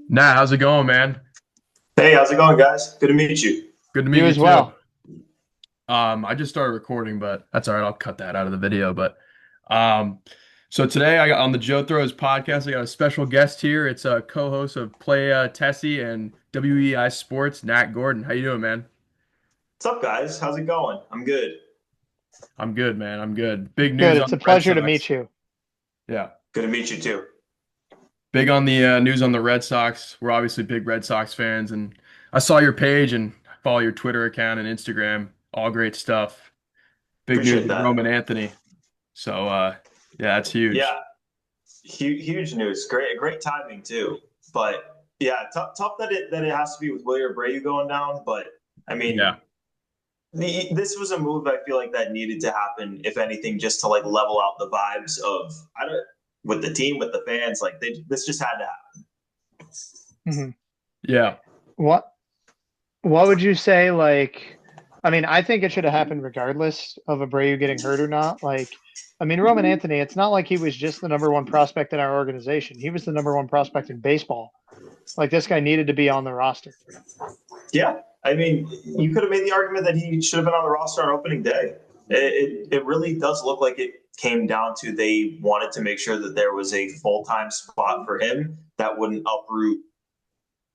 Nah, how's it going, man? Hey, how's it going, guys? Good to meet you. Good to You meet you as too. well. I just started recording, but that's all right. I'll cut that out of the video. But um, so today I got on the Joe Throws podcast. I got a special guest here. It's a co-host of PlayTessie and Weeisports, Nat Gordon. How you doing, man? What's up, guys? How's it going? I'm good. I'm good, man. I'm good. Big Good. news on It's a the Red pleasure to meet Sox. you. Yeah, Good to meet you too. big on the news on the Red Sox. We're obviously big Red Sox fans, and I saw your page and follow your Twitter account and Instagram. All great stuff. Big news Appreciate with that. Roman Anthony. So yeah, that's huge. Yeah, huge news. Great timing too. But yeah, tough that it has to be with William Abreu going down. But I mean, Yeah. this was a move I feel like that needed to happen, if anything, just to like level out the vibes of I don't with the team, with the fans. Like this just had to happen. hmm Yeah. What What would you say? I mean, I think it should have happened regardless of Abreu getting hurt or not. Roman Anthony. It's not like he was just the number one prospect in our organization. He was the number one prospect in baseball. Like this guy needed to be on the roster. Yeah, I mean, you could have made the argument that he should have been on the roster on opening day. It really does look like it came down to they wanted to make sure that there was a full time spot for him that wouldn't uproot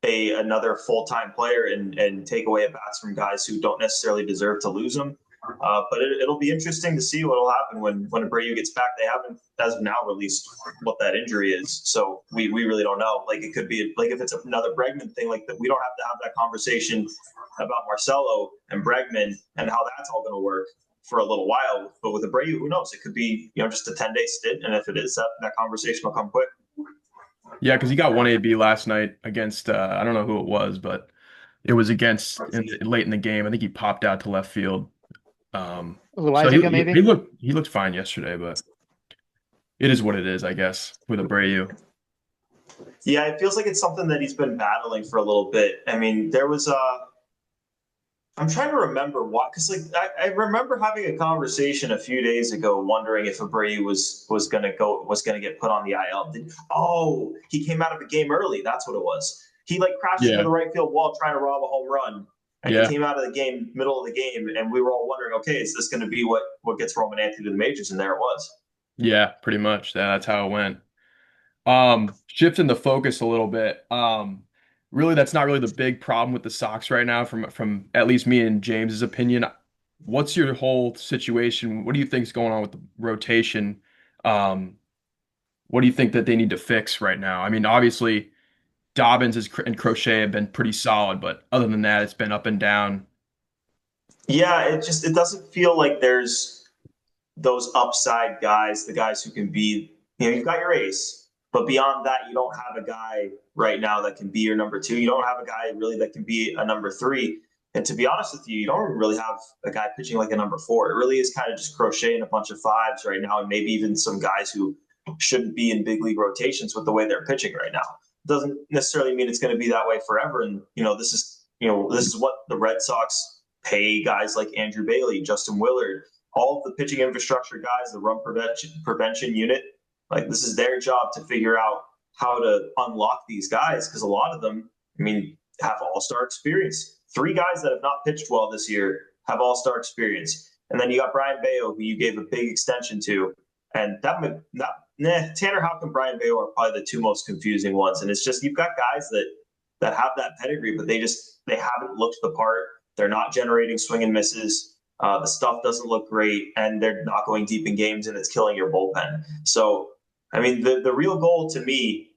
another full time player and take away at bats from guys who don't necessarily deserve to lose them. But it'll be interesting to see what will happen when Abreu gets back. They haven't, as of now, released what that injury is, so we really don't know. Like it could be like if it's another Bregman thing, like that we don't have to have that conversation about Marcelo and Bregman and how that's all going to work for a little while. But with Abreu, who knows? It could be just a 10-day stint, and if it is, that conversation will come quick. Yeah, because he got one AB last night against I don't know who it was, but it was against late in the game. I think he popped out to left field. So Loizaga, maybe. he looked fine yesterday, but it is what it is, I guess, with Abreu. Yeah, it feels like it's something that he's been battling for a little bit. I mean, there was I'm trying to remember what, because I remember having a conversation a few days ago, wondering if Abreu was gonna get put on the IL. Oh, he came out of the game early. That's what it was. He like crashed into Yeah, the right field wall trying to rob a home run, and he yeah, came out of the game middle of the game, and we were all wondering, okay, is this going to be what gets Roman Anthony to the majors? And there it was. yeah, pretty much. That's how it went. Shifting the focus a little bit. Really, that's not really the big problem with the Sox right now, from at least me and James's opinion. What's your whole situation? What do you think is going on with the rotation? Um, what do you think that they need to fix right now? I mean, obviously, and Crochet have been pretty solid, but other than that, it's been up and down. Yeah, it doesn't feel like there's those upside guys, the guys who can be, you've got your ace, but beyond that, you don't have a guy right now that can be your number two. You don't have a guy really that can be a number three. And to be honest with you, you don't really have a guy pitching like a number four. It really is kind of just crocheting a bunch of fives right now, and maybe even some guys who shouldn't be in big league rotations with the way they're pitching right now. Doesn't necessarily mean it's going to be that way forever. And this is what the Red Sox pay guys like Andrew Bailey, Justin Willard, all of the pitching infrastructure guys, the run prevention unit. Like this is their job to figure out how to unlock these guys, because a lot of them, I mean, have all-star experience. Three guys that have not pitched well this year have all-star experience. And then you got Brian Bayo, who you gave a big extension to. And Tanner Houck and Brian Bayo are probably the two most confusing ones. And it's just you've got guys that have that pedigree, but they haven't looked the part. They're not generating swing and misses. The stuff doesn't look great, and they're not going deep in games, and it's killing your bullpen. So, I mean, the real goal to me,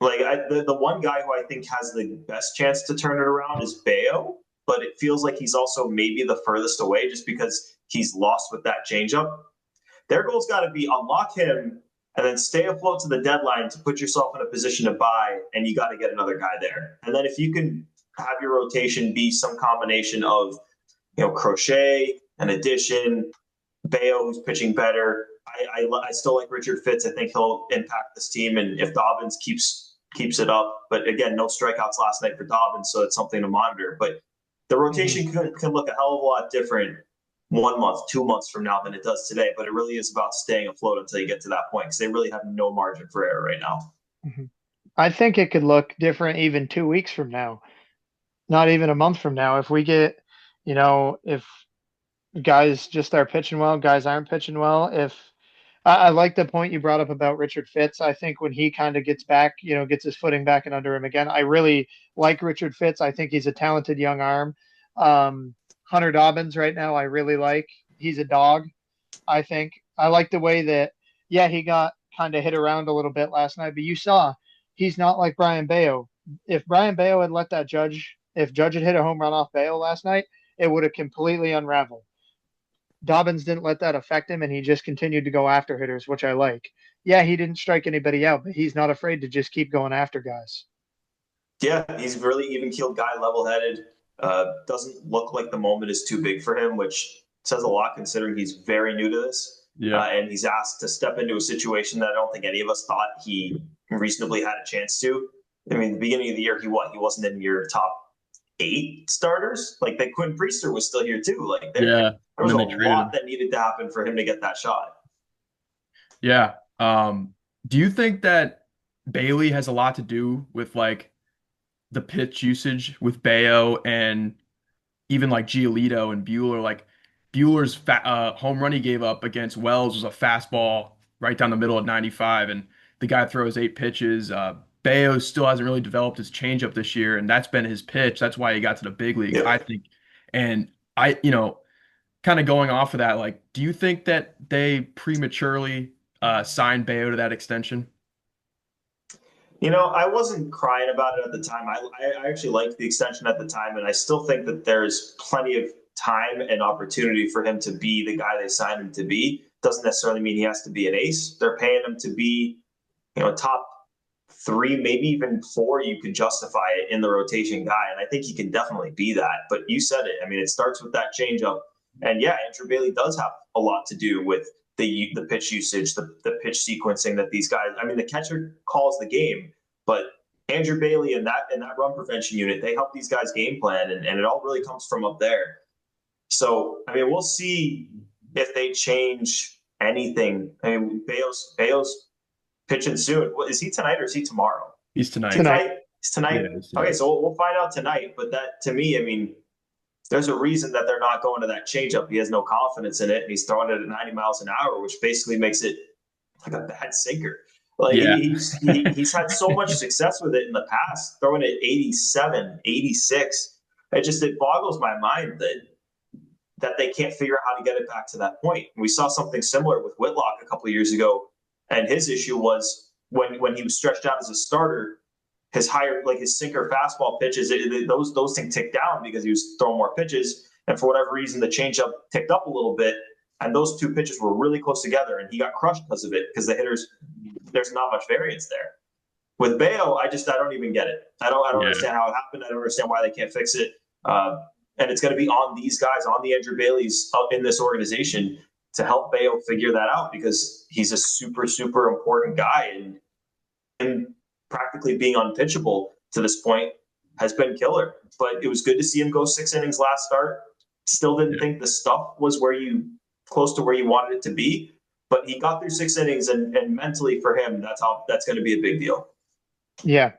the one guy who I think has the best chance to turn it around is Bayo, but it feels like he's also maybe the furthest away just because he's lost with that changeup. Their goal's got to be unlock him and then stay afloat to the deadline to put yourself in a position to buy, and you got to get another guy there. And then if you can have your rotation be some combination of Crochet, an addition, Bayo, who's pitching better. I still like Richard Fitz. I think he'll impact this team, and if Dobbins keeps it up, but again, no strikeouts last night for Dobbins, so it's something to monitor. But the hmm rotation can look a hell of a lot different 1 month, 2 months from now than it does today. But it really is about staying afloat until you get to that point because they really have no margin for error right now. Mhm. I think it could look different even 2 weeks from now, not even a month from now. If we get, if guys just start pitching well, guys aren't pitching well. If I like the point you brought up about Richard Fitz. I think when he kind of gets back, gets his footing back and under him again, I really like Richard Fitz. I think he's a talented young arm. Hunter Dobbins right now, I really like. He's a dog. I think I like the way that, yeah, he got kind of hit around a little bit last night, but you saw he's not like Brian Bayo. If Brian Bayo had let that if Judge had hit a home run off Bayo last night, it would have completely unraveled. Dobbins didn't let that affect him, and he just continued to go after hitters, which I like. Yeah, he didn't strike anybody out, but he's not afraid to just keep going after guys. Yeah, he's really even keeled guy, level headed. Doesn't look like the moment is too big for him, which says a lot considering he's very new to this. Yeah. And he's asked to step into a situation that I don't think any of us thought he reasonably had a chance to. I mean, the beginning of the year, he wasn't in your top 8 starters. Like that, Quinn Priester was still here too. Like Yeah. there And was then a they traded lot him. that needed to happen for him to get that shot. Yeah. Do you think that Bailey has a lot to do with like the pitch usage with Bayo and even like Giolito and Bueller? Like Bueller's home run he gave up against Wells was a fastball right down the middle at 95, and the guy throws 8 pitches. Bayo still hasn't really developed his changeup this year, and that's been his pitch. That's why he got to the big leagues, I Yep. think. And kind of going off of that, like, do you think that they prematurely signed Bayo to that extension? I wasn't crying about it at the time. I actually liked the extension at the time, and I still think that there's plenty of time and opportunity for him to be the guy they signed him to be. Doesn't necessarily mean he has to be an ace. They're paying him to be, top 3, maybe even 4. You could justify it in the rotation guy, and I think he can definitely be that. But you said it. I mean, it starts with that changeup, and yeah, Andrew Bailey does have a lot to do with the pitch usage, the pitch sequencing that these guys. I mean, the catcher calls the game, but Andrew Bailey and that run prevention unit, they help these guys game plan, and it all really comes from up there. So I mean, we'll see if they change anything. I mean, Bayo's pitching soon. Is he tonight or is he tomorrow? He's Is he tonight. Tonight. tonight? It's Yeah, tonight. he's Okay, tonight. so we'll find out tonight. But that to me, I mean, there's a reason that they're not going to that changeup. He has no confidence in it, and he's throwing it at 90 miles an hour, which basically makes it like a bad sinker. Like Yeah. he's had so much success with it in the past, throwing it 87, 86. It boggles my mind that they can't figure out how to get it back to that point. We saw something similar with Whitlock a couple of years ago, and his issue was when he was stretched out as a starter, his higher like his sinker fastball pitches, those things ticked down because he was throwing more pitches, and for whatever reason the changeup ticked up a little bit, and those two pitches were really close together, and he got crushed because of it because the hitters there's not much variance there. With Bayo, I don't even get it. I don't Yeah. understand how it happened. I don't understand why they can't fix it. And it's going to be on these guys, on the Andrew Baileys up in this organization to help Bayo figure that out because he's a super, super important guy. And practically being unpitchable to this point has been killer. But it was good to see him go 6 innings last start. Still didn't Yeah. think the stuff was close to where you wanted it to be. But he got through 6 innings, and mentally for him, that's going to be a big deal. Yeah.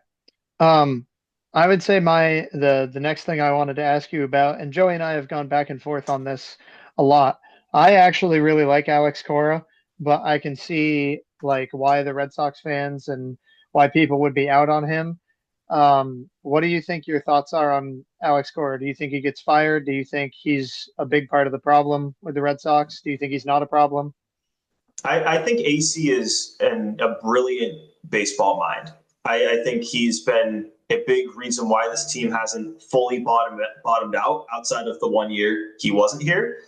Um, I would say the next thing I wanted to ask you about, and Joey and I have gone back and forth on this a lot. I actually really like Alex Cora, but I can see like why the Red Sox fans and why people would be out on him. What do you think your thoughts are on Alex Cora? Do you think he gets fired? Do you think he's a big part of the problem with the Red Sox? Do you think he's not a problem? I think AC is a brilliant baseball mind. I think he's been a big reason why this team hasn't fully bottomed out outside of the 1 year he wasn't here.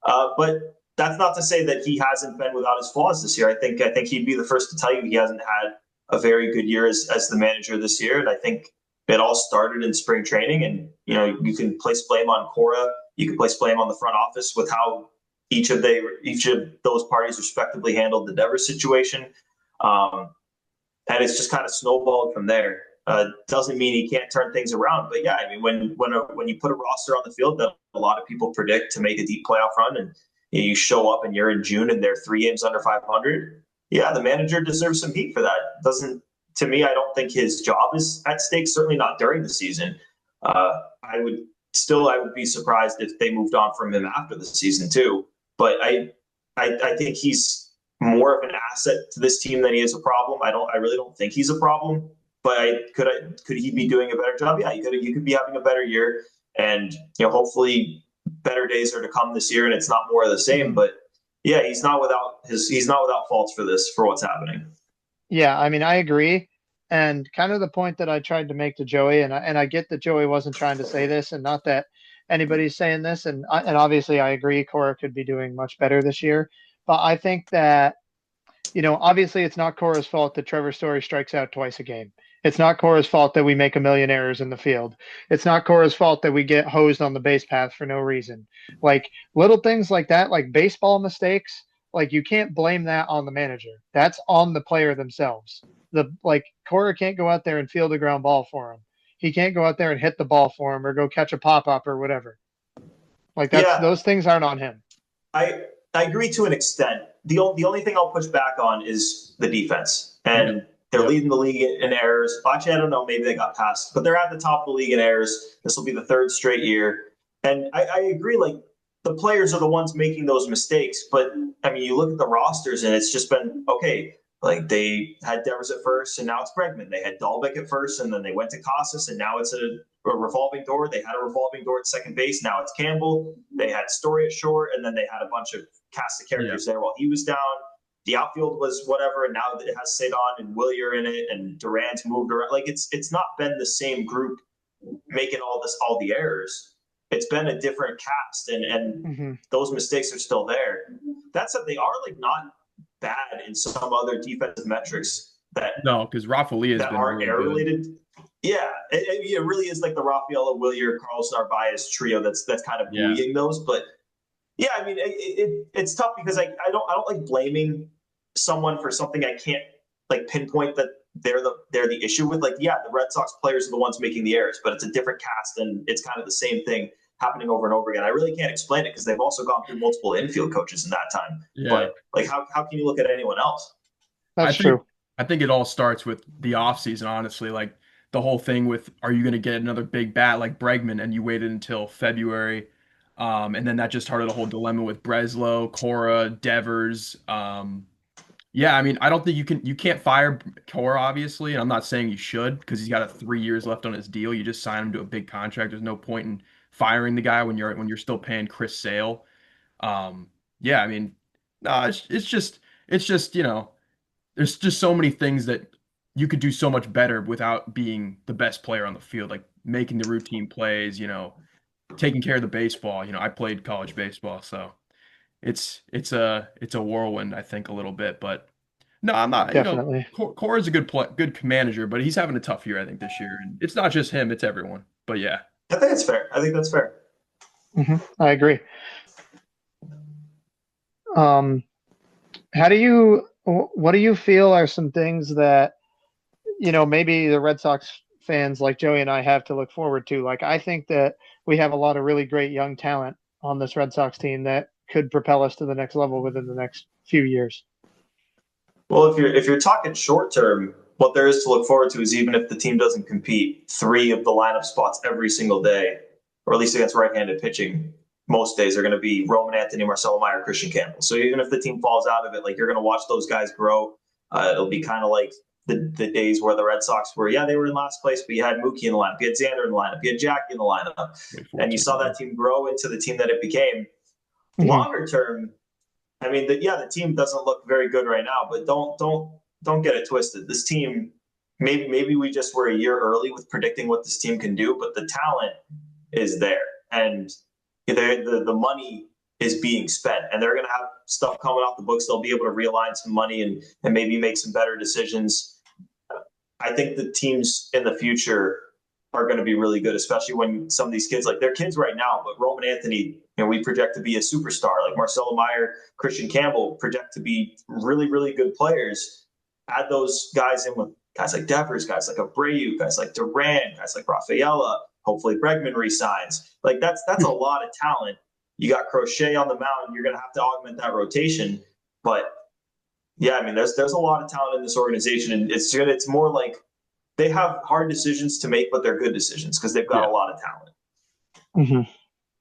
But that's not to say that he hasn't been without his flaws this year. I think he'd be the first to tell you he hasn't had a very good year as the manager this year. And I think it all started in spring training. And you can place blame on Cora. You can place blame on the front office with how each of those parties respectively handled the Devers situation, and it's just kind of snowballed from there. Doesn't mean he can't turn things around. But yeah, I mean, when you put a roster on the field that a lot of people predict to make a deep playoff run, and you show up and you're in June and they're 3 games under 500, yeah, the manager deserves some heat for that. Doesn't To me, I don't think his job is at stake. Certainly not during the season. I would be surprised if they moved on from him after the season too. But I think he's more of an asset to this team than he is a problem. I really don't think he's a problem. But could he be doing a better job? Yeah, he could be having a better year, and hopefully better days are to come this year, and it's not more of the same. But yeah, he's not without faults for what's happening. Yeah, I mean, I agree. And kind of the point that I tried to make to Joey, and I get that Joey wasn't trying to say this, and not that anybody's saying this, and obviously I agree Cora could be doing much better this year. But I think that, obviously it's not Cora's fault that Trevor Story strikes out twice a game. It's not Cora's fault that we make a million errors in the field. It's not Cora's fault that we get hosed on the base path for no reason. Like little things like that, like baseball mistakes, like you can't blame that on the manager. That's on the player themselves. Cora can't go out there and field a ground ball for him. He can't go out there and hit the ball for him or go catch a pop up or whatever. Like Yeah, those things aren't on him. I agree to an extent. The only thing I'll push back on is the defense, Yep. and they're Yep. leading the league in errors. Actually, I don't know. Maybe they got passed, but they're at the top of the league in errors. This will be the third straight year, and I agree. Like the players are the ones making those mistakes, but I mean, you look at the rosters, and it's just been okay. Like they had Devers at first, and now it's Bregman. They had Dahlbeck at first, and then they went to Casas, and now it's a revolving door. They had a revolving door at second base. Now it's Campbell. They had Story at short, and then they had a bunch of cast of Yeah. characters there while he was down. The outfield was whatever, and now it has Cedon and Willier in it, and Durant moved around. Like it's not been the same group making all the errors. It's been a different cast, and Mm-hmm. those mistakes are still there. That said, they are like not bad in some other defensive metrics No, because Rafaeli has that been aren't really air good. related. Yeah, it really is like the Rafaela, Willier, Carlos Narvaez trio that's kind of Yeah. buoying those. But yeah, I mean, it's tough because I don't like blaming someone for something I can't like pinpoint that they're the issue with. Like, yeah, the Red Sox players are the ones making the errors, but it's a different cast and it's kind of the same thing happening over and over again. I really can't explain it because they've also gone through multiple infield coaches in that time. Yeah. But like, how can you look at anyone else? I That's think true. I think it all starts with the offseason, honestly. Like the whole thing with are you going to get another big bat like Bregman and you waited until February. And then that just started a whole dilemma with Breslow, Cora, Devers. Yeah, I mean, I don't think you can't fire Cora, obviously, and I'm not saying you should because he's got 3 years left on his deal. You just sign him to a big contract. There's no point in firing the guy when you're still paying Chris Sale. Yeah, I mean, no, it's just there's just so many things that you could do so much better without being the best player on the field, like making the routine plays, taking care of the baseball. I played college baseball, so it's a whirlwind, I think, a little bit. But no, I'm not. Definitely. Cora's a good manager, but he's having a tough year, I think, this year, and it's not just him; it's everyone. But yeah, I think it's fair. I think that's fair. I agree. Um, what do you feel are some things that, maybe the Red Sox fans like Joey and I have to look forward to? Like, I think that we have a lot of really great young talent on this Red Sox team that could propel us to the next level within the next few years. Well, if you're talking short term, what there is to look forward to is even if the team doesn't compete, three of the lineup spots every single day, or at least against right-handed pitching, most days are going to be Roman Anthony, Marcelo Meyer, Christian Campbell. So even if the team falls out of it, like you're going to watch those guys grow. It'll be kind of like the days where the Red Sox were, yeah, they were in last place, but you had Mookie in the lineup, you had Xander in the lineup, you had Jackie in the lineup, and you 2014, saw yeah. that team grow into the team that it became. Mm-hmm. Longer term, I mean, the team doesn't look very good right now, but don't get it twisted. This team, maybe we just were a year early with predicting what this team can do, but the talent is there, and the money is being spent, and they're going to have stuff coming off the books. They'll be able to realign some money and maybe make some better decisions. I think the teams in the future are going to be really good, especially when some of these kids, like they're kids right now, but Roman Anthony, we project to be a superstar. Like Marcelo Meyer, Christian Campbell project to be really, really good players. Add those guys in with guys like Devers, guys like Abreu, guys like Durant, guys like Rafaela. Hopefully Bregman resigns. Like that's a lot of talent. You got Crochet on the mound. You're going to have to augment that rotation. But yeah, I mean, there's a lot of talent in this organization, and it's more like they have hard decisions to make, but they're good decisions because they've got Yeah. a lot of talent. Mhm.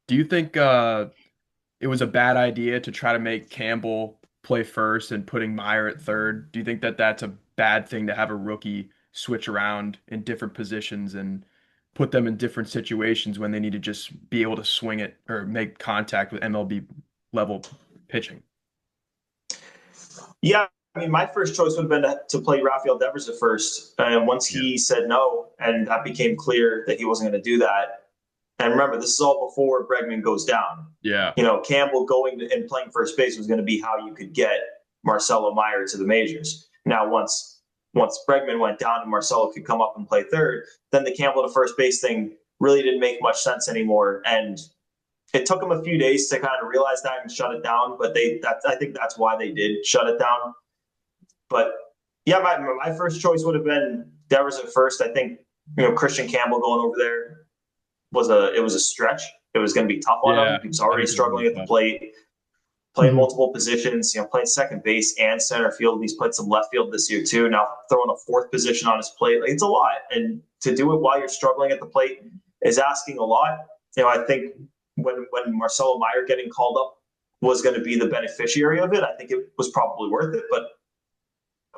Do you think it was a bad idea to try to make Campbell play first and putting Meyer at third? Do you think that that's a bad thing to have a rookie switch around in different positions and put them in different situations when they need to just be able to swing it or make contact with MLB level pitching? Yeah, I mean, my first choice would have been to play Rafael Devers at first. And once Yeah. he said no, and that became clear that he wasn't going to do that. And remember, this is all before Bregman goes down. Yeah. Campbell going and playing first base was going to be how you could get Marcelo Meyer to the majors. Now, once Bregman went down and Marcelo could come up and play third, then the Campbell to first base thing really didn't make much sense anymore. And it took them a few days to kind of realize that and shut it down. But I think that's why they did shut it down. But yeah, my first choice would have been Devers at first. I think Christian Campbell going over there it was a stretch. It was going to be tough on him. Yeah. He was already struggling at the plate, playing multiple positions. Playing second base and center field. He's played some left field this year too. Now throwing a fourth position on his plate, it's a lot. And to do it while you're struggling at the plate is asking a lot. I think when Marcelo Meyer getting called up was going to be the beneficiary of it, I think it was probably worth it. But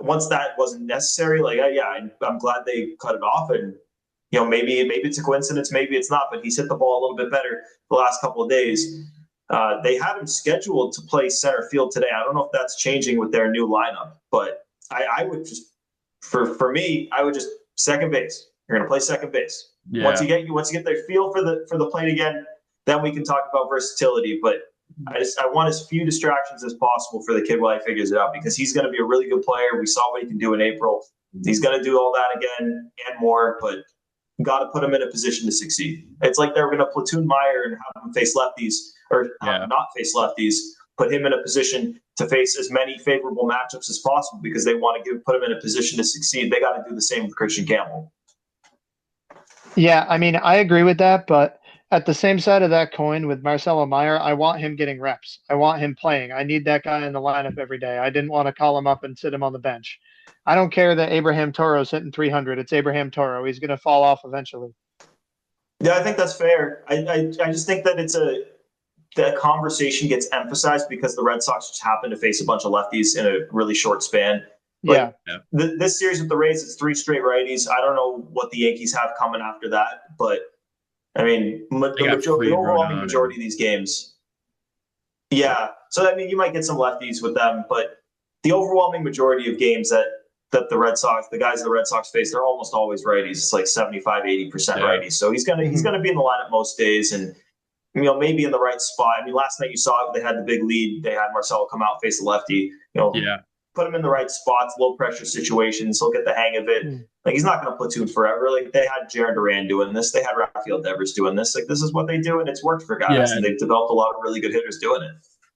once that wasn't necessary, I'm glad they cut it off. And maybe it's a coincidence, maybe it's not. But he's hit the ball a little bit better the last couple of days. They have him scheduled to play center field today. I don't know if that's changing with their new lineup, but I would just, for me, I would just second base. You're going to play second base. Yeah. Once you get their feel for the plate again, then we can talk about versatility. But I want as few distractions as possible for the kid while he figures it out, because he's going to be a really good player. We saw what he can do in April. He's going to do all that again and more, but got to put him in a position to succeed. It's like they're going to platoon Meyer and have him face lefties, or have him not face lefties, put him in a position to face as many favorable matchups as possible because they want to put him in a position to succeed. They got to do the same with Christian Campbell. Yeah, I mean, I agree with that, but at the same side of that coin with Marcelo Meyer, I want him getting reps. I want him playing. I need that guy in the lineup every day. I didn't want to call him up and sit him on the bench. I don't care that Abraham Toro's hitting 300. It's Abraham Toro. He's going to fall off eventually. Yeah, I think that's fair. I just think that that conversation gets emphasized because the Red Sox just happen to face a bunch of lefties in a really short span. Yeah. This series with the Rays, it's 3 straight righties. I don't know what the Yankees have coming after that, but I mean, the overwhelming majority of these games. Yeah. So, I mean, you might get some lefties with them, but the overwhelming majority of games that the guys the Red Sox face, they're almost always righties. It's like 75, 80% righties. So he's going to be in the lineup most days, and maybe in the right spot. I mean, last night you saw they had the big lead. They had Marcelo come out, face the lefty. Put him in the right spots, low pressure situations. He'll get the hang of it. Like, he's not going to platoon forever. Like, they had Jaron Duran doing this. They had Rafael Devers doing this. Like, this is what they do, and it's worked for guys. And they've developed a lot of really good hitters doing it.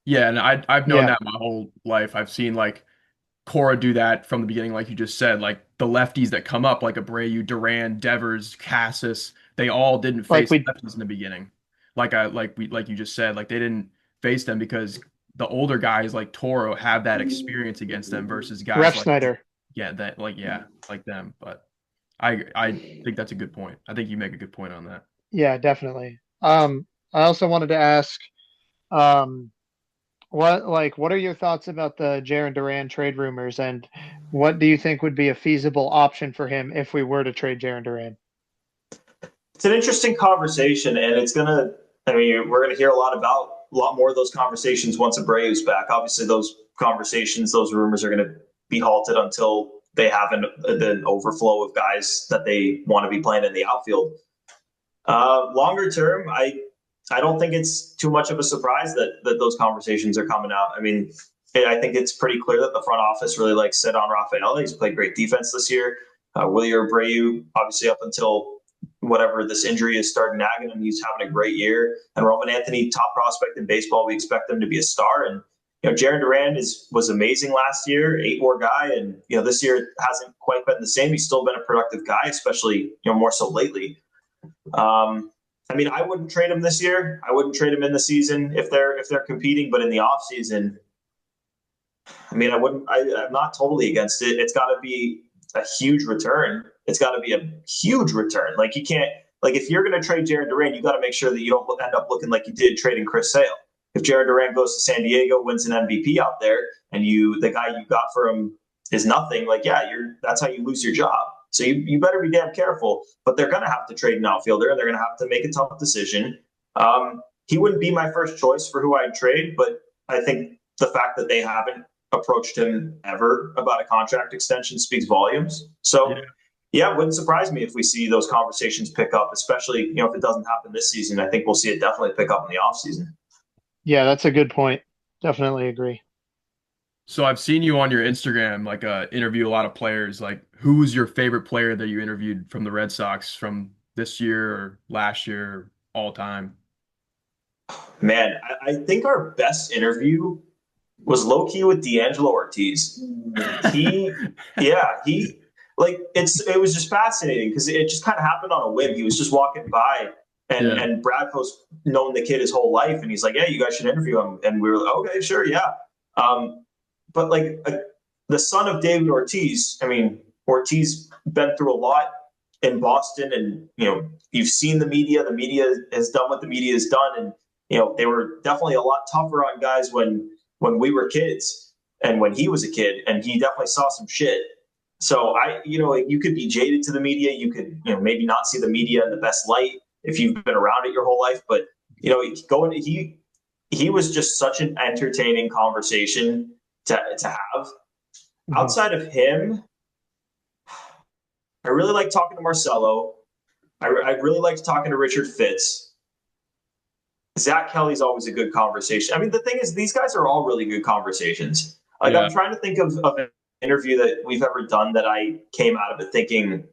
Yeah, and I've known that my whole life. I've seen like Cora do that from the beginning, like you just said. Like the lefties that come up, like Abreu, Duran, Devers, Cassis, they all didn't face lefties in the beginning. Like you just said, like they didn't face them because the older guys like Toro have that experience against them versus guys Ref like Snyder. Like them. But I think that's a good point. I think you make a good point on that. Yeah, definitely. I also wanted to ask, what are your thoughts about the Jaron Duran trade rumors, and what do you think would be a feasible option for him if we were to trade Jaron Duran? It's an interesting conversation, and we're gonna hear a lot more of those conversations once Abreu's back. Obviously, those rumors are gonna be halted until they have an overflow of guys that they want to be playing in the outfield. Longer term, I don't think it's too much of a surprise that those conversations are coming out. I mean, I think it's pretty clear that the front office really likes Ceddanne Rafael. He's played great defense this year. Willie Abreu, obviously up until whatever this injury is starting nagging him, he's having a great year. And Roman Anthony, top prospect in baseball. We expect him to be a star. And Jaron Duran was amazing last year, 8 war guy, and this year it hasn't quite been the same. He's still been a productive guy, especially more so lately. I mean, I wouldn't trade him this year. I wouldn't trade him in the season if they're competing, but in the off season, I mean, I wouldn't. I'm not totally against it. It's got to be a huge return. It's got to be a huge return. Like you can't. Like if you're going to trade Jared Duran, you got to make sure that you don't end up looking like you did trading Chris Sale. If Jared Duran goes to San Diego, wins an MVP out there, and the guy you got for him is nothing, like that's how you lose your job. So you better be damn careful. But they're going to have to trade an outfielder, and they're going to have to make a tough decision. He wouldn't be my first choice for who I'd trade, but I think the fact that they haven't approached him ever about a contract extension speaks volumes. So, yeah, it wouldn't surprise me if we see those conversations pick up, especially, if it doesn't happen this season. I think we'll see it definitely pick up in the offseason. Yeah, that's a good point. Definitely agree. So I've seen you on your Instagram, like interview a lot of players. Like, who's your favorite player that you interviewed from the Red Sox from this year or last year or all time? Man, I think our best interview was low key with D'Angelo Ortiz. He, yeah, he like it was just fascinating because it just kind of happened on a whim. He was just walking by, Yeah. and Bradco's known the kid his whole life, and he's like, "Yeah, you guys should interview him." And we were like, "Okay, sure, yeah." But like the son of David Ortiz, I mean, Ortiz been through a lot in Boston, and you've seen the media. The media has done what the media has done, and they were definitely a lot tougher on guys when we were kids and when he was a kid, and he definitely saw some shit. So you could be jaded to the media. You could, maybe not see the media in the best light if you've been around it your whole life. But, he was just such an entertaining conversation to have. Mhm. Outside of him, I really like talking to Marcelo. I really liked talking to Richard Fitz. Zach Kelly's always a good conversation. I mean, the thing is, these guys are all really good conversations. Like, Yeah. I'm trying to think of an interview that we've ever done that I came out of it thinking,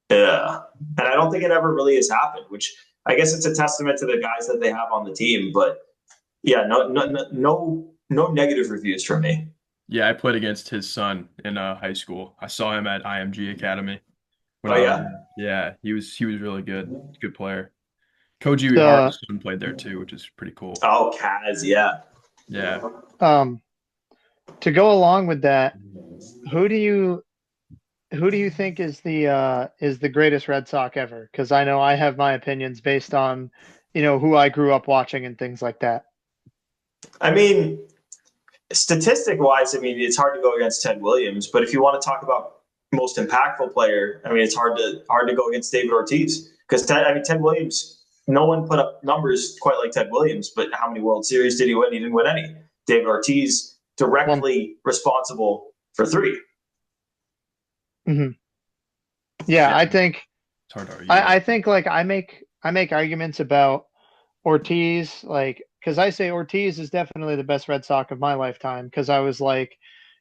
ugh. And I don't think it ever really has happened, which I guess it's a testament to the guys that they have on the team. But yeah, no negative reviews from me. Yeah, I played against his son in high school. I saw him at IMG Academy when Oh I was yeah, there. Yeah, he was really good. Good player. Koji The Uehara's son played there too, which is pretty cool. oh Kaz, yeah. Yeah. um to go along with that, who do you think is the greatest Red Sox ever? Because I know I have my opinions based on, who I grew up watching and things like that. I mean, statistic wise, I mean, it's hard to go against Ted Williams, but if you want to talk about most impactful player, I mean, it's hard to go against David Ortiz because Ted Williams, no one put up numbers quite like Ted Williams, but how many World Series did he win? He didn't win any. David Ortiz Well, directly responsible for 3. mhm. Yeah, Yeah, I think it's hard to argue that. I think like I make arguments about Ortiz, like because I say Ortiz is definitely the best Red Sox of my lifetime because I was like,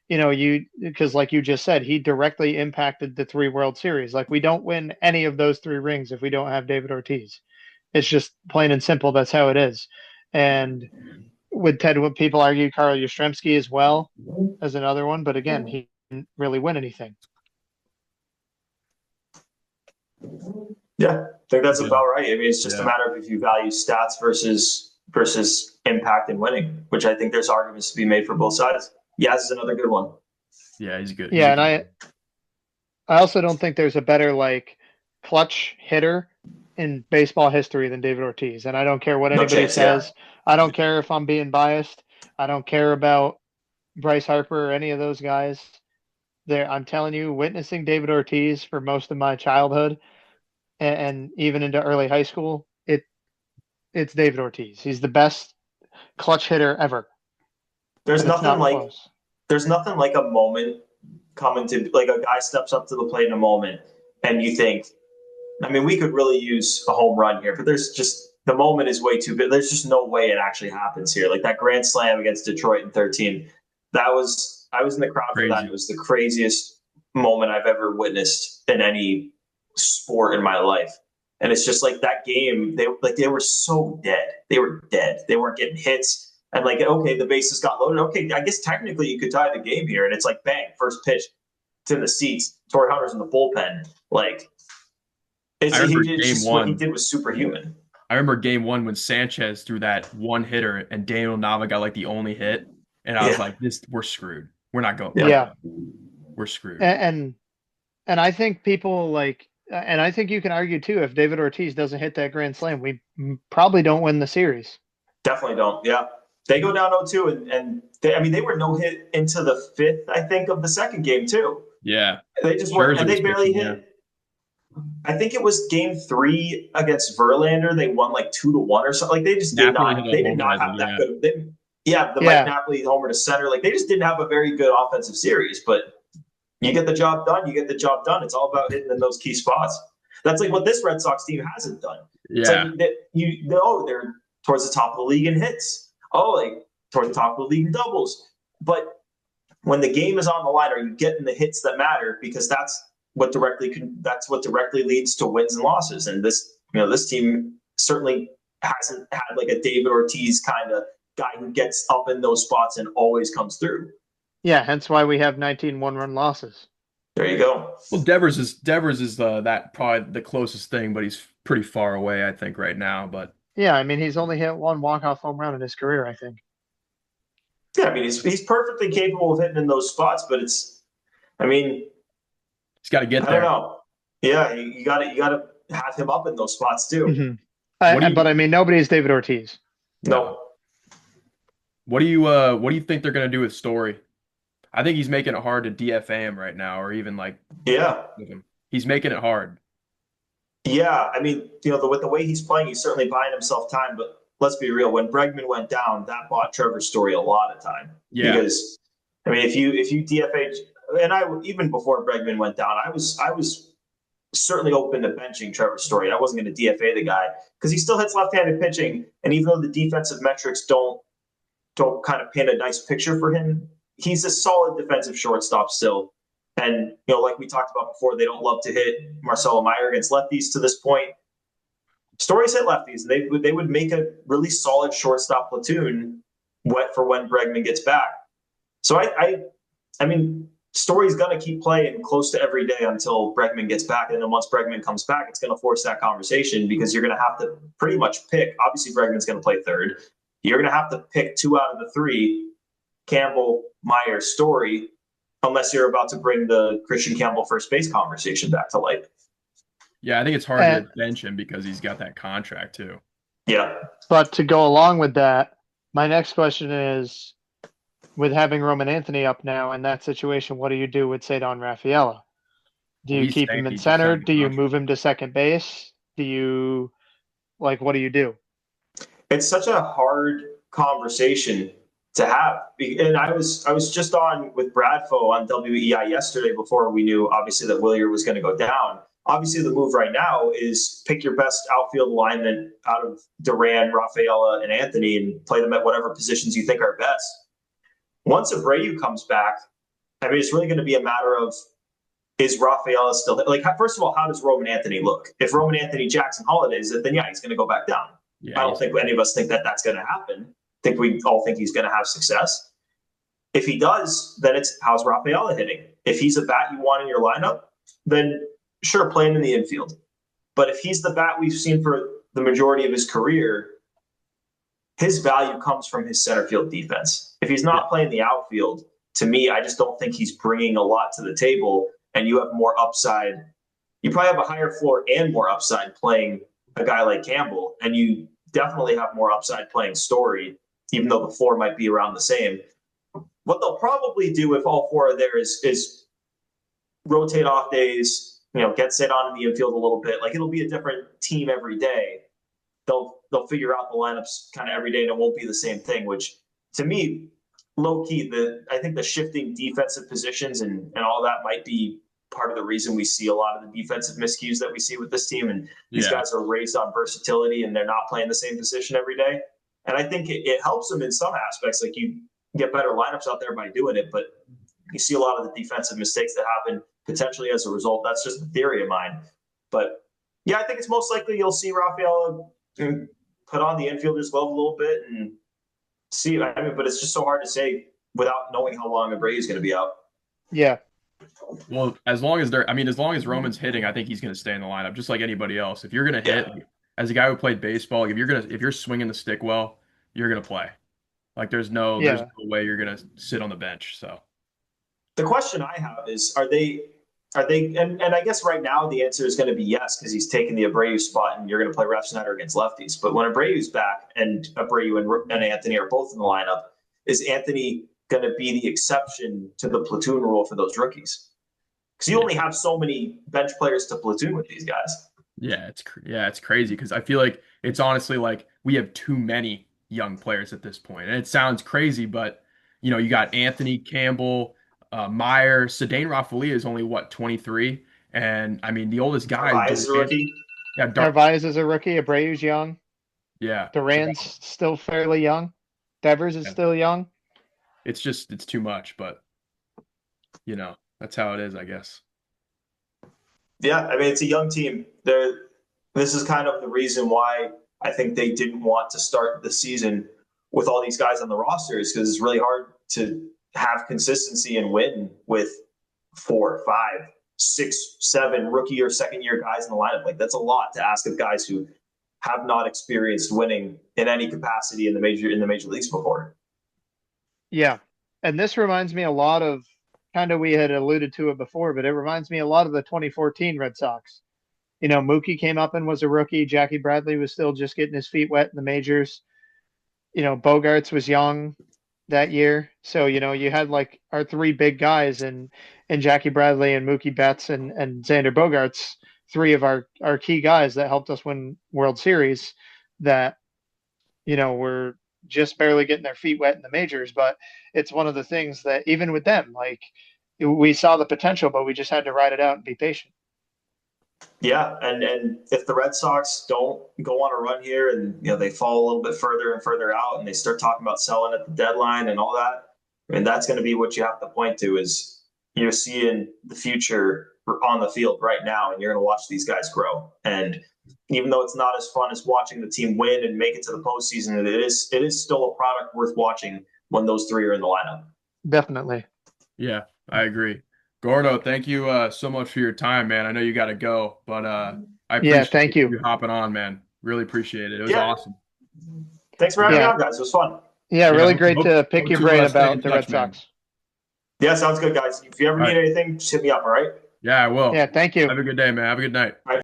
because like you just said, he directly impacted the 3 World Series. Like we don't win any of those 3 rings if we don't have David Ortiz. It's just plain and simple. That's how it is. And with Ted, what people argue, Carl Yastrzemski as well as another one, but again, he didn't really win anything. Yeah, I think that's Yeah. about right. I mean, it's just a Yeah. matter of if you value stats versus impact and winning, which I think there's arguments to be made for both sides. Yaz is another good one. Yeah, he's good. He's Yeah, a and good I also don't think there's a better like clutch hitter in baseball history than David Ortiz. And I don't care what No anybody chance. Yeah. says. I don't care if I'm being biased. I don't care about Bryce Harper or any of those guys. There, I'm telling you, witnessing David Ortiz for most of my childhood and even into early high school, it's David Ortiz. He's the best clutch hitter ever, There's and it's nothing not like close. there's nothing like a moment coming to like a guy steps up to the plate in a moment and you think, I mean, we could really use a home run here, but there's just the moment is way too big. There's just no way it actually happens here. Like that grand slam against Detroit in 13. I was in the crowd for that. And it crazy. was the craziest moment I've ever witnessed in any sport in my life. And it's just like that game, they were so dead. They were dead. They weren't getting hits. and like, okay, the bases got loaded. Okay, I guess technically you could tie the game here, and it's like bang, first pitch, it's in the seats. Torrey Hunter's in the bullpen. Like, I remember it's game just what he one. did was superhuman. I remember game one when Sanchez threw that one hitter and Daniel Nava got like the only hit, and I was Yeah, like, "This, we're screwed. We're not going. yeah, We're screwed." And and I think people like, and I think you can argue too, if David Ortiz doesn't hit that grand slam, we probably don't win the series. definitely don't. Yeah, they go down 0-2, and they, I mean, they were no hit into the fifth, I think, of the second game too. Yeah, They just weren't, Scherzer and was they barely pitching. Yeah, hit. I think it was game three against Verlander. They won like 2-1 or something. Like they just did Napoli not. hit a They did home not run. I have think. that Yeah, good. Yeah, the Mike Yeah. Napoli homer to center. Like they just didn't have a very good offensive series. But you get the job done. You get the job done. It's all about hitting in those key spots. That's like what this Red Sox team hasn't done. It's like yeah. that you know they're towards the top of the league in hits. Oh, like towards the top of the league in doubles. But when the game is on the line, are you getting the hits that matter? Because that's what directly leads to wins and losses. And this team certainly hasn't had like a David Ortiz kind of guy who gets up in those spots and always comes through. Yeah, hence why we have 19 one-run losses. There you go. Well, Devers is that probably the closest thing, but he's pretty far away, I think, right now. But Yeah, I mean, he's only hit one walk-off home run in his career, I think. Yeah, I mean he's perfectly capable of hitting in those spots, but I mean, he's got to get I don't there. know. Yeah, you got to have him up in those spots too. Hmm. What do But you I mean, nobody's David Ortiz. no? No. What do you think they're gonna do with Story? I think he's making it hard to DFA him right now, or even like Yeah. with him. He's making it hard. Yeah, I mean, with the way he's playing, he's certainly buying himself time. But let's be real: when Bregman went down, that bought Trevor Story a lot of time Yeah, because, I mean, if you DFA, and I even before Bregman went down, I was certainly open to benching Trevor Story. I wasn't going to DFA the guy because he still hits left-handed pitching, and even though the defensive metrics don't kind of paint a nice picture for him, he's a solid defensive shortstop still. And like we talked about before, they don't love to hit Marcelo Meyer against lefties to this point. Stories hit lefties, and they would make a really solid shortstop platoon for when Bregman gets back. So I mean, Story's gonna keep playing close to every day until Bregman gets back, and then once Bregman comes back, it's gonna force that conversation because you're gonna have to pretty much pick. Obviously, Bregman's gonna play third. You're gonna have to pick two out of the three: Campbell, Meyer, Story, unless you're about to bring the Christian Campbell first base conversation back to life. yeah. I think it's hard And, to bench him because he's got that contract too. Yeah. but to go along with that, my next question is, with having Roman Anthony up now in that situation, what do you do with Cedar Rafaela? Do Well, you he's keep saying him in he just center? signed Do a you contract. move him to second base? Do you what do you do? It's such a hard conversation to have. And I was just on with Bradfo on WEI yesterday before we knew obviously that Willier was going to go down. Obviously, the move right now is pick your best outfield alignment out of Duran, Rafaela, and Anthony and play them at whatever positions you think are best. Once Abreu comes back, I mean, it's really going to be a matter of is Rafaela still like? First of all, how does Roman Anthony look? If Roman Anthony Jackson Holidays it, then yeah, he's going to go back down. Yeah, I don't think any of us think that that's going to happen. I think we all think he's going to have success. If he does, then it's how's Rafaela hitting? If he's a bat you want in your lineup, then sure, play him in the infield. But if he's the bat we've seen for the majority of his career, his value comes from his center field defense. If he's yeah, not playing the outfield, to me, I just don't think he's bringing a lot to the table. And you have more upside. You probably have a higher floor and more upside playing a guy like Campbell, and you definitely have more upside playing Story, even though the floor might be around the same. What they'll probably do if all four are there is rotate off days, get sit on in the infield a little bit. Like it'll be a different team every day. They'll figure out the lineups kind of every day, and it won't be the same thing. Which to me, low key, I think the shifting defensive positions and all that might be part of the reason we see a lot of the defensive miscues that we see with this team. And these yeah. guys are raised on versatility, and they're not playing the same position every day. And I think it helps them in some aspects. Like you get better lineups out there by doing it, but you see a lot of the defensive mistakes that happen potentially as a result. That's just a theory of mine. But yeah, I think it's most likely you'll see Rafael put on the infielder's glove a little bit and see. I mean, but it's just so hard to say without knowing how long Abreu's going to be out. Yeah. Well, as long as Roman's hitting, I think he's going to stay in the lineup, just like anybody else. If you're going to hit, Yeah. as a guy who played baseball, if you're swinging the stick well, you're going to play. Like there's Yeah. no way you're going to sit on the bench. So The question I have is, are they, and I guess right now the answer is going to be yes, because he's taking the Abreu spot and you're going to play Refsnyder against lefties. But when Abreu's back and Abreu and Anthony are both in the lineup, is Anthony going to be the exception to the platoon rule for those rookies? Because you yeah, only have so many bench players to platoon with these guys. yeah, it's crazy because I feel like it's honestly like we have too many young players at this point, and it sounds crazy, but you got Anthony Campbell, Meyer, Sedane Rafalia is only what 23, and I mean the oldest guy, Narvaez is a Durant, rookie. yeah, Dar Narvaez is a rookie. Abreu's young. yeah, Duran's still fairly young. Devers is yeah. still young. It's too much, but that's how it is, I guess. Yeah, I mean it's a young team. This is kind of the reason why I think they didn't want to start the season with all these guys on the rosters because it's really hard to have consistency and win with 4, 5, 6, 7 rookie or second year guys in the lineup. Like that's a lot to ask of guys who have not experienced winning in any capacity in the major leagues before. Yeah. And this reminds me a lot of kind of we had alluded to it before, but it reminds me a lot of the 2014 Red Sox. Mookie came up and was a rookie. Jackie Bradley was still just getting his feet wet in the majors. Bogarts was young that year. So, you had like our three big guys and Jackie Bradley and Mookie Betts and Xander Bogarts, three of our key guys that helped us win World Series that, were just barely getting their feet wet in the majors. But it's one of the things that even with them, like we saw the potential, but we just had to ride it out and be patient. Yeah, and if the Red Sox don't go on a run here and they fall a little bit further and further out and they start talking about selling at the deadline and all that, I mean that's going to be what you have to point to is you're seeing the future on the field right now and you're going to watch these guys grow. And even though it's not as fun as watching the team win and make it to the postseason, it is still a product worth watching when those three are in the lineup. Definitely. Yeah, I agree. Gordo, thank you so much for your time, man. I know you got to go, but I Yeah. appreciate Thank you. you hopping on, man. Really appreciate it. It was Yeah, awesome. thanks for having me Yeah. on, guys. It was fun. Yeah. Yeah, Really great to pick hope your to brain stay in about the touch, Red man. Sox. Yeah, sounds good, guys. If you ever All need right. anything, just hit me up. All right. Yeah, I will. Yeah. Thank you. Have a good day, man. Have a good night. All right.